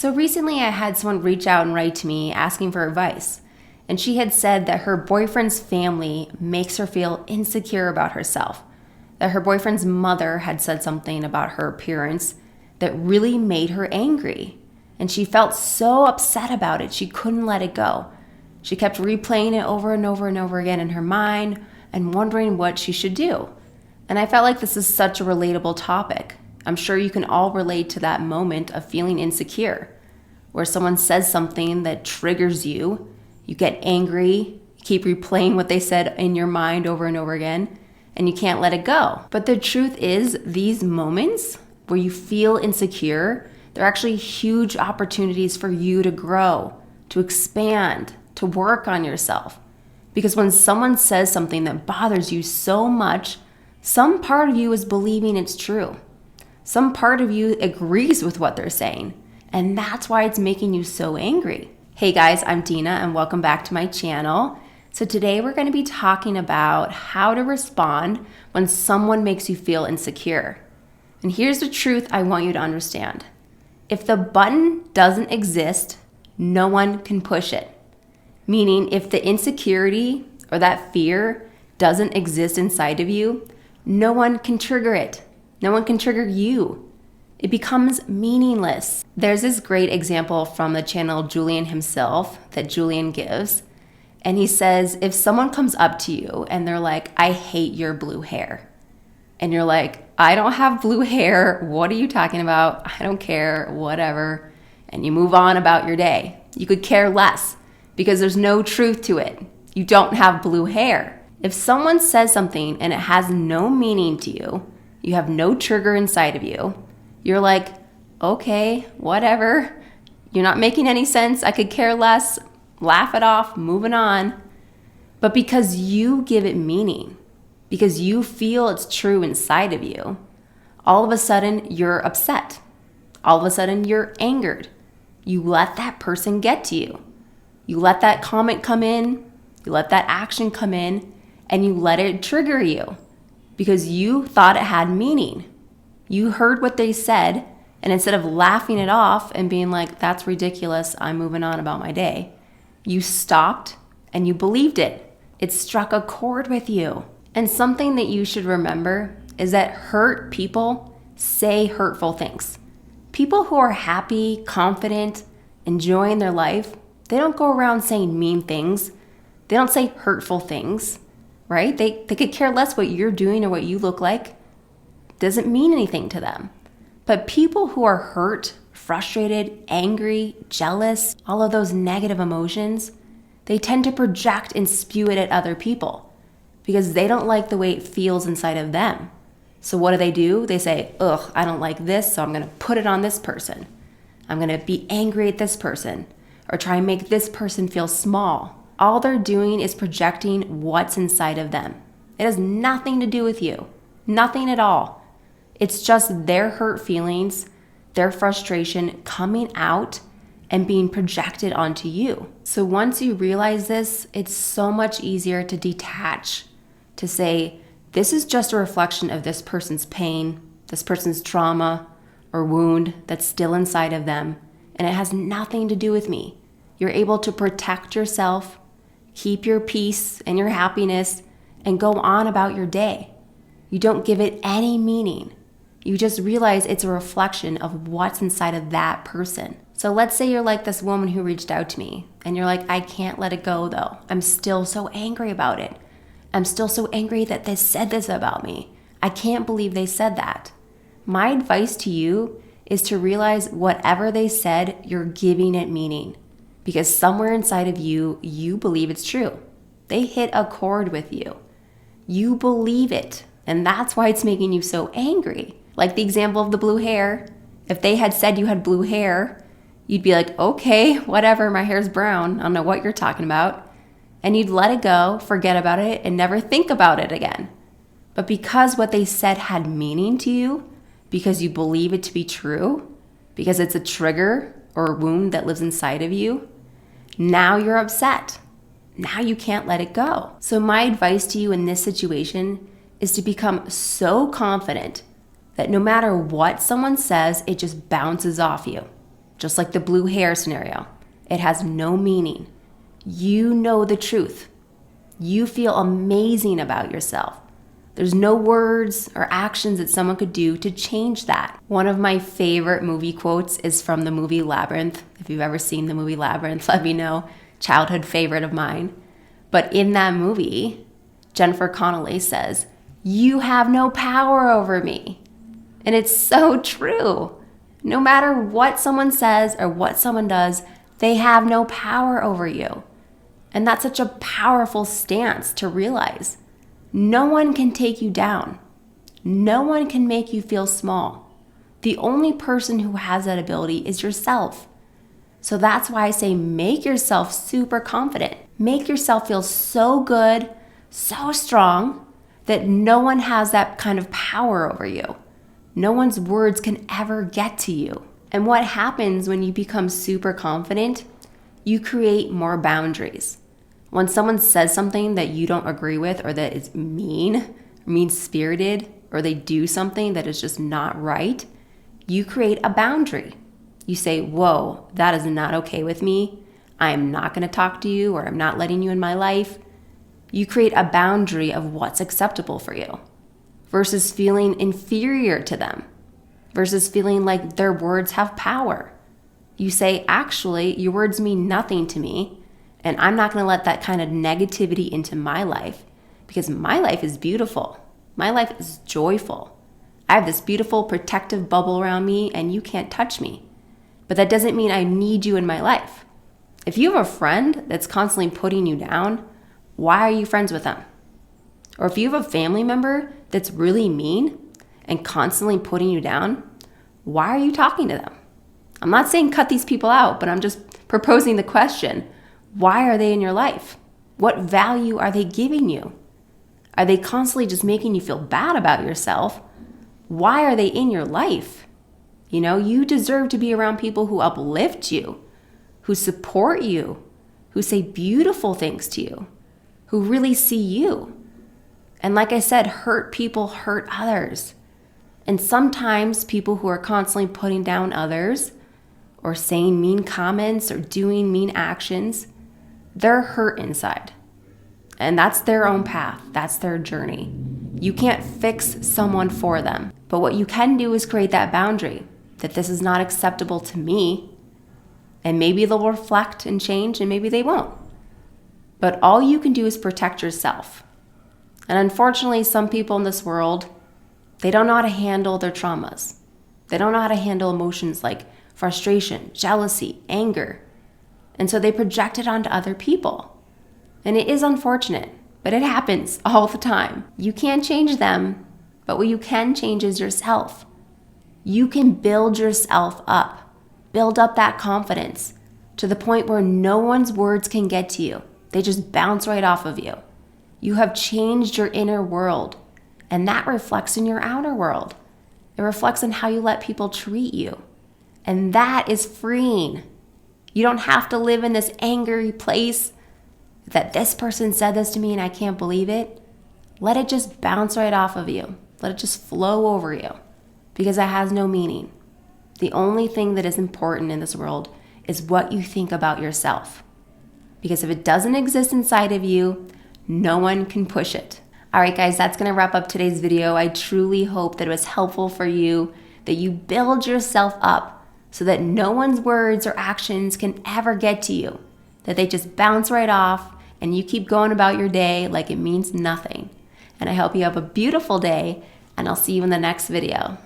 So recently I had someone reach out and write to me asking for advice. And she had said that her boyfriend's family makes her feel insecure about herself. That her boyfriend's mother had said something about her appearance that really made her angry. And she felt so upset about it, she couldn't let it go. She kept replaying it over and over and over again in her mind and wondering what she should do. And I felt like this is such a relatable topic. I'm sure you can all relate to that moment of feeling insecure, where someone says something that triggers you, you get angry, you keep replaying what they said in your mind over and over again, and you can't let it go. But the truth is, these moments where you feel insecure, they're actually huge opportunities for you to grow, to expand, to work on yourself. Because when someone says something that bothers you so much, some part of you is believing it's true. Some part of you agrees with what they're saying, and that's why it's making you so angry. Hey guys, I'm Dina, and welcome back to my channel. So today we're going to be talking about how to respond when someone makes you feel insecure. And here's the truth I want you to understand. If the button doesn't exist, no one can push it. Meaning, if the insecurity or that fear doesn't exist inside of you, no one can trigger it. No one can trigger you. It becomes meaningless. There's this great example from the channel Julian himself that Julian gives. And he says, if someone comes up to you and they're like, I hate your blue hair. And you're like, I don't have blue hair. What are you talking about? I don't care, whatever. And you move on about your day. You could care less because there's no truth to it. You don't have blue hair. If someone says something and it has no meaning to you, you have no trigger inside of you, you're like, okay, whatever. You're not making any sense. I could care less. Laugh it off, moving on. But because you give it meaning, because you feel it's true inside of you, all of a sudden you're upset. All of a sudden you're angered. You let that person get to you. You let that comment come in, you let that action come in, and you let it trigger you because you thought it had meaning. You heard what they said, and instead of laughing it off and being like, that's ridiculous, I'm moving on about my day, you stopped and you believed it. It struck a chord with you. And something that you should remember is that hurt people say hurtful things. People who are happy, confident, enjoying their life, they don't go around saying mean things. They don't say hurtful things, right? They could care less what you're doing or what you look like. Doesn't mean anything to them. But people who are hurt, frustrated, angry, jealous, all of those negative emotions, they tend to project and spew it at other people because they don't like the way it feels inside of them. So what do? They say, ugh, I don't like this, so I'm going to put it on this person. I'm going to be angry at this person or try and make this person feel small. All they're doing is projecting what's inside of them. It has nothing to do with you. Nothing at all. It's just their hurt feelings, their frustration coming out and being projected onto you. So once you realize this, it's so much easier to detach, to say, this is just a reflection of this person's pain, this person's trauma or wound that's still inside of them, and it has nothing to do with me. You're able to protect yourself, keep your peace and your happiness, and go on about your day. You don't give it any meaning. You just realize it's a reflection of what's inside of that person. So let's say you're like this woman who reached out to me, and you're like, I can't let it go though. I'm still so angry about it. I'm still so angry that they said this about me. I can't believe they said that. My advice to you is to realize whatever they said, you're giving it meaning. Because somewhere inside of you, you believe it's true. They hit a chord with you. You believe it, and that's why it's making you so angry. Like the example of the blue hair. If they had said you had blue hair, you'd be like, okay, whatever, my hair's brown. I don't know what you're talking about. And you'd let it go, forget about it, and never think about it again. But because what they said had meaning to you, because you believe it to be true, because it's a trigger or a wound that lives inside of you, now you're upset. Now you can't let it go. So my advice to you in this situation is to become so confident that no matter what someone says, it just bounces off you. just like the blue hair scenario. It has no meaning. You know the truth. You feel amazing about yourself. There's no words or actions that someone could do to change that. One of my favorite movie quotes is from the movie Labyrinth. If you've ever seen the movie Labyrinth, let me know. Childhood favorite of mine. But in that movie, Jennifer Connelly says, "You have no power over me." And it's so true. No matter what someone says or what someone does, they have no power over you. And that's such a powerful stance to realize. No one can take you down. No one can make you feel small. The only person who has that ability is yourself. So that's why I say make yourself super confident. Make yourself feel so good, so strong, that no one has that kind of power over you. No one's words can ever get to you. And what happens when you become super confident? You create more boundaries. When someone says something that you don't agree with, or that is mean-spirited, or they do something that is just not right, you create a boundary. You say, whoa, that is not okay with me. I am not going to talk to you, or I'm not letting you in my life. You create a boundary of what's acceptable for you versus feeling inferior to them, versus feeling like their words have power. You say, actually, your words mean nothing to me. And I'm not going to let that kind of negativity into my life, because my life is beautiful. My life is joyful. I have this beautiful protective bubble around me and you can't touch me. But that doesn't mean I need you in my life. If you have a friend that's constantly putting you down, why are you friends with them? Or if you have a family member that's really mean and constantly putting you down, why are you talking to them? I'm not saying cut these people out, but I'm just proposing the question. Why are they in your life? What value are they giving you? Are they constantly just making you feel bad about yourself? Why are they in your life? You deserve to be around people who uplift you, who support you, who say beautiful things to you, who really see you. And like I said, hurt people hurt others. And sometimes people who are constantly putting down others or saying mean comments or doing mean actions, they're hurt inside. And that's their own path. That's their journey. You can't fix someone for them. But what you can do is create that boundary that this is not acceptable to me. And maybe they'll reflect and change, and maybe they won't. But all you can do is protect yourself. And unfortunately, some people in this world, they don't know how to handle their traumas. They don't know how to handle emotions like frustration, jealousy, anger. And so they project it onto other people. And it is unfortunate, but it happens all the time. You can't change them, but what you can change is yourself. You can build yourself up, build up that confidence to the point where no one's words can get to you. They just bounce right off of you. You have changed your inner world, and that reflects in your outer world. It reflects on how you let people treat you. And that is freeing. You don't have to live in this angry place that this person said this to me and I can't believe it. Let it just bounce right off of you. Let it just flow over you, because it has no meaning. The only thing that is important in this world is what you think about yourself. Because if it doesn't exist inside of you, no one can push it. All right, guys, that's going to wrap up today's video. I truly hope that it was helpful for you, that you build yourself up so that no one's words or actions can ever get to you, that they just bounce right off and you keep going about your day like it means nothing. And I hope you have a beautiful day, and I'll see you in the next video.